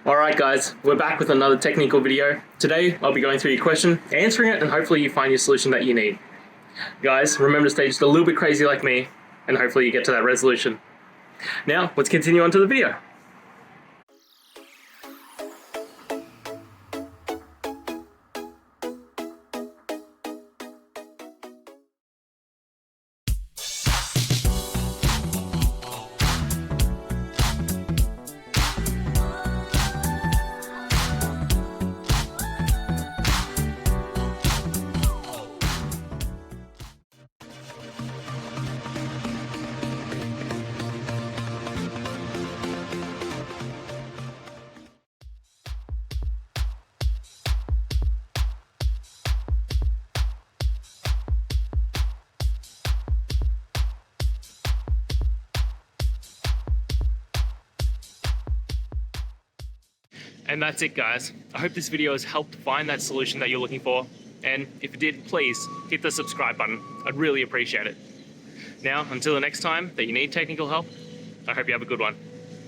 Alright guys, we're back with another technical video. Today I'll be going through your question, answering it, and hopefully you find your solution that you need. Guys, remember to stay just a little bit crazy like me, and hopefully you get to that resolution. Now, let's continue on to the video. And that's it guys. I hope this video has helped find that solution that you're looking for. And if it did, please hit the subscribe button. I'd really appreciate it. Now, until the next time that you need technical help, I hope you have a good one.